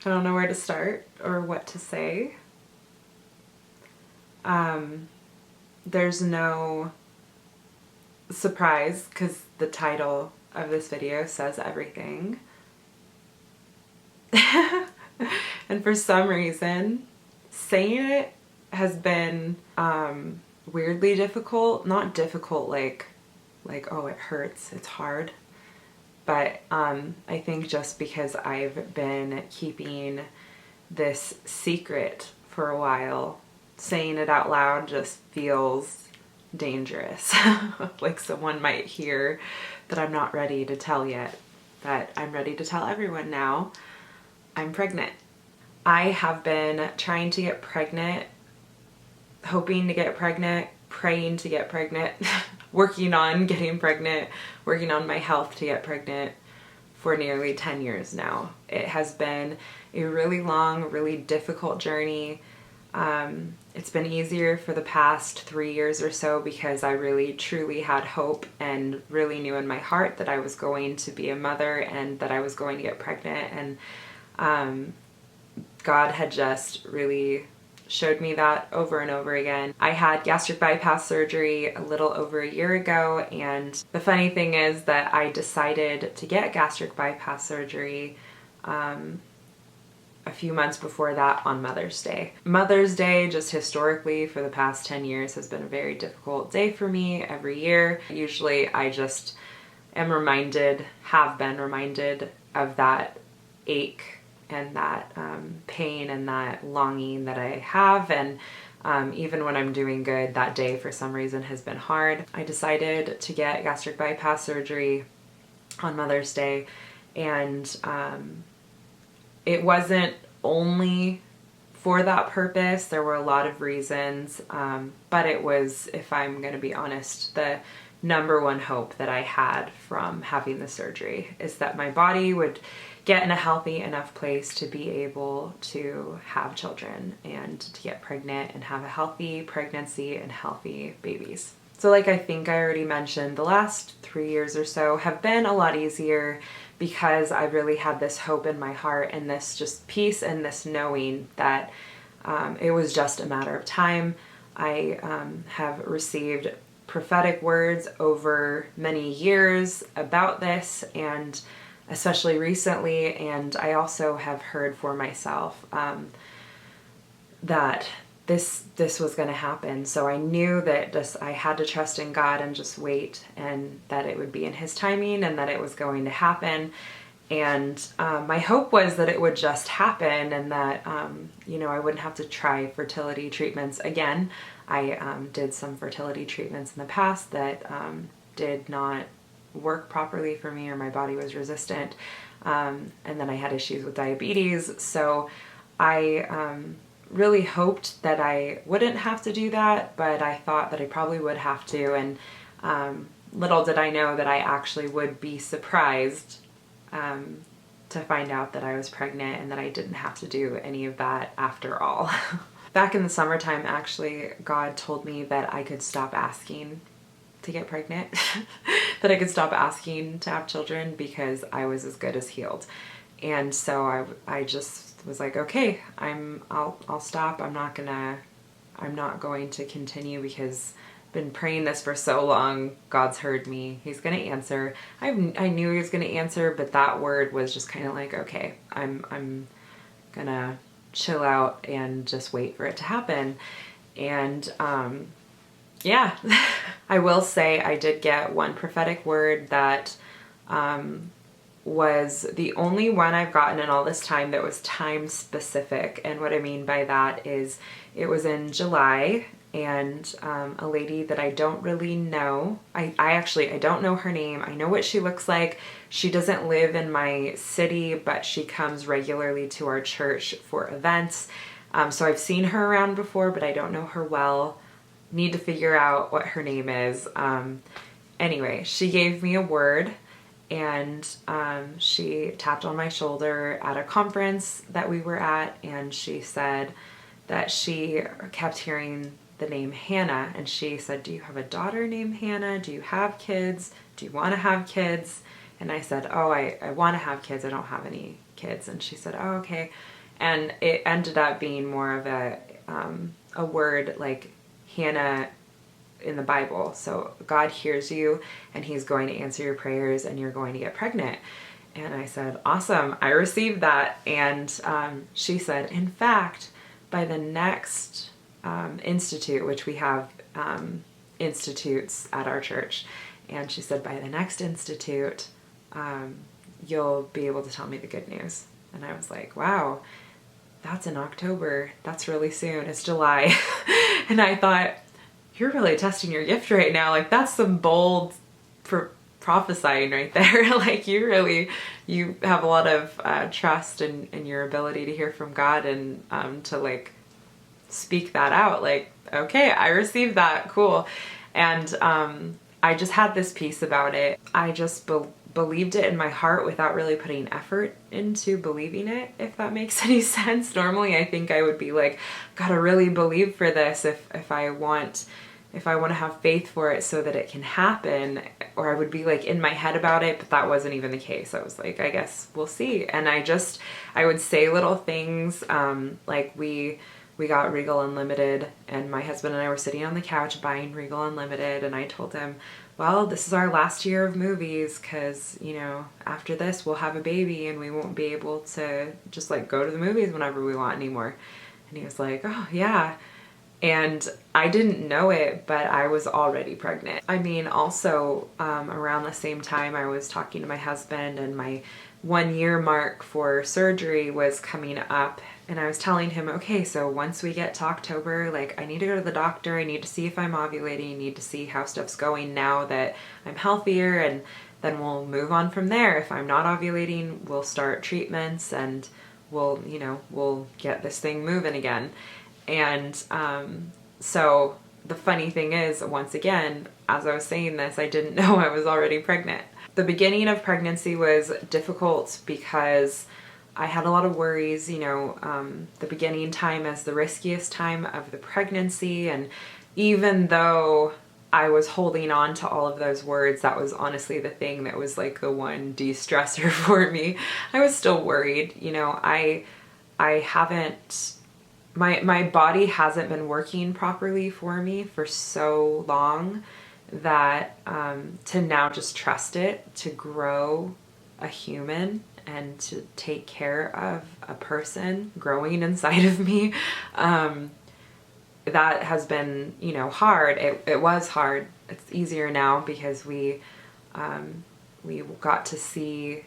I don't know where to start or what to say. There's no surprise because the title of this video says everything. And for some reason, saying it has been weirdly difficult. Not difficult like oh, it hurts, it's hard. But I think just because I've been keeping this secret for a while, saying it out loud just feels dangerous. Like someone might hear that I'm not ready to tell yet, but I'm ready to tell everyone now. I'm pregnant. I have been trying to get pregnant, hoping to get pregnant, praying to get pregnant, working on getting pregnant, working on my health to get pregnant for nearly 10 years now. It has been a really long, really difficult journey. It's been easier for the past 3 years or so because I really truly had hope and really knew in my heart that I was going to be a mother and that I was going to get pregnant, and God had just really showed me that over and over again. I had gastric bypass surgery a little over a year ago, and the funny thing is that I decided to get gastric bypass surgery a few months before that on Mother's Day. Mother's Day, just historically for the past 10 years, has been a very difficult day for me every year. Usually I just am reminded, have been reminded of that ache and that pain and that longing that I have, and even when I'm doing good, that day for some reason has been hard. I decided to get gastric bypass surgery on Mother's Day, and it wasn't only for that purpose. There were a lot of reasons, but it was, if I'm going to be honest, the number one hope that I had from having the surgery is that my body would get in a healthy enough place to be able to have children and to get pregnant and have a healthy pregnancy and healthy babies. So like I think I already mentioned, the last 3 years or so have been a lot easier because I really had this hope in my heart and this just peace and this knowing that it was just a matter of time. I have received prophetic words over many years about this, and especially recently, and I also have heard for myself that this was going to happen. So I knew that I had to trust in God and just wait, and that it would be in His timing and that it was going to happen. And my hope was that it would just happen, and that I wouldn't have to try fertility treatments again. I did some fertility treatments in the past that did not work properly for me, or my body was resistant, and then I had issues with diabetes. So I really hoped that I wouldn't have to do that, but I thought that I probably would have to, and little did I know that I actually would be surprised to find out that I was pregnant and that I didn't have to do any of that after all. Back in the summertime, actually, God told me that I could stop asking to get pregnant, that I could stop asking to have children because I was as good as healed. And so I just was like, okay, I'll stop. I'm not going to continue because I've been praying this for so long. God's heard me. He's going to answer. I knew He was going to answer, but that word was just kind of like, okay, I'm going to chill out and just wait for it to happen. And yeah, I will say I did get one prophetic word that was the only one I've gotten in all this time that was time specific. And what I mean by that is it was in July, and a lady that I don't really know, I don't know her name. I know what she looks like. She doesn't live in my city, but she comes regularly to our church for events. So I've seen her around before, but I don't know her well. Need to figure out what her name is. Anyway, she gave me a word, and she tapped on my shoulder at a conference that we were at, and she said that she kept hearing the name Hannah, and she said, "Do you have a daughter named Hannah? Do you have kids? Do you want to have kids?" And I said, oh, I want to have kids. I don't have any kids. And she said, oh, okay. And it ended up being more of a word like Hannah in the Bible. So God hears you and he's going to answer your prayers and you're going to get pregnant. And I said, awesome, I received that. And she said, in fact, by the next institute, which we have institutes at our church, and she said, by the next institute, you'll be able to tell me the good news. And I was like, wow, that's in October. That's really soon. It's July. And I thought, you're really testing your gift right now. Like, that's some bold prophesying right there. Like, you have a lot of trust in your ability to hear from God and to like speak that out. Like, okay, I received that. Cool. And I just had this peace about it. I just believed it in my heart without really putting effort into believing it, if that makes any sense. Normally I think I would be like, gotta really believe for this if I want to have faith for it so that it can happen, or I would be like in my head about it, but that wasn't even the case. I was like, I guess we'll see. And I would say little things, like we got Regal Unlimited, and my husband and I were sitting on the couch buying Regal Unlimited, and I told him, well, this is our last year of movies, because, you know, after this we'll have a baby and we won't be able to just like go to the movies whenever we want anymore. And he was like, oh yeah. And I didn't know it, but I was already pregnant. I mean, also around the same time I was talking to my husband, and my 1 year mark for surgery was coming up, and I was telling him, okay, so once we get to October, like, I need to go to the doctor, I need to see if I'm ovulating, I need to see how stuff's going now that I'm healthier, and then we'll move on from there. If I'm not ovulating, we'll start treatments and we'll get this thing moving again. And so the funny thing is, once again, as I was saying this, I didn't know I was already pregnant. The beginning of pregnancy was difficult because I had a lot of worries. The beginning time is the riskiest time of the pregnancy, and even though I was holding on to all of those words, that was honestly the thing that was like the one de-stressor for me. I was still worried. I haven't, my body hasn't been working properly for me for so long that to now just trust it to grow a human and to take care of a person growing inside of me, that has been, hard. It was hard. It's easier now because we got to see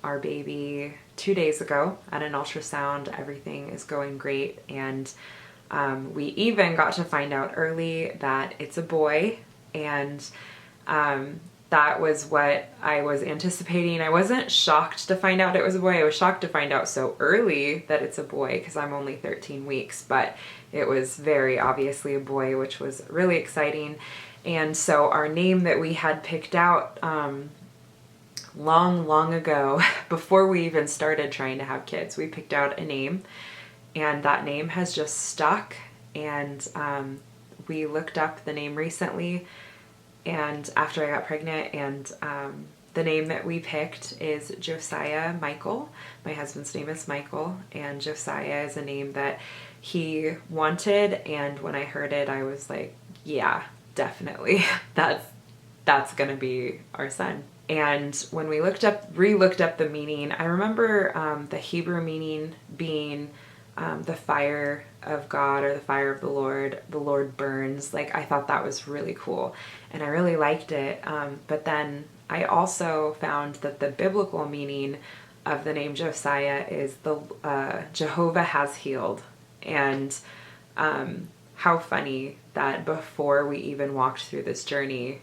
our baby 2 days ago at an ultrasound. Everything is going great. And we even got to find out early that it's a boy. And that was what I was anticipating. I wasn't shocked to find out it was a boy. I was shocked to find out so early that it's a boy because I'm only 13 weeks, but it was very obviously a boy, which was really exciting. And so our name that we had picked out long ago, before we even started trying to have kids, we picked out a name, and that name has just stuck. And we looked up the name recently, and after I got pregnant, and the name that we picked is Josiah Michael. My husband's name is Michael, and Josiah is a name that he wanted, and when I heard it, I was like, yeah, definitely, that's gonna be our son. And when we re-looked up the meaning, I remember the Hebrew meaning being the fire of God, or the fire of the Lord burns. Like, I thought that was really cool, and I really liked it. But then I also found that the biblical meaning of the name Josiah is the Jehovah has healed. And how funny that before we even walked through this journey,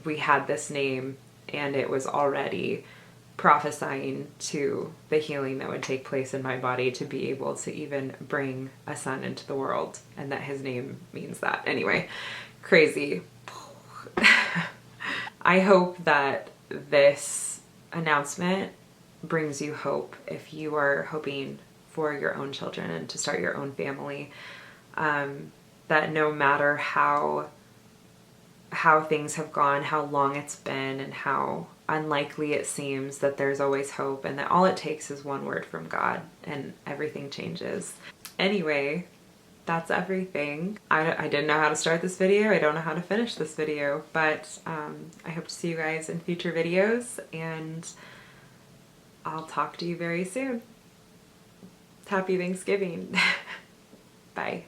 we had this name, and it was already prophesying to the healing that would take place in my body to be able to even bring a son into the world, and that his name means that. Anyway, crazy. I hope that this announcement brings you hope if you are hoping for your own children and to start your own family, that no matter how things have gone, how long it's been, and how unlikely it seems, that there's always hope, and that all it takes is one word from God and everything changes. Anyway, that's everything. I didn't know how to start this video. I don't know how to finish this video, but I hope to see you guys in future videos, and I'll talk to you very soon. Happy Thanksgiving. Bye.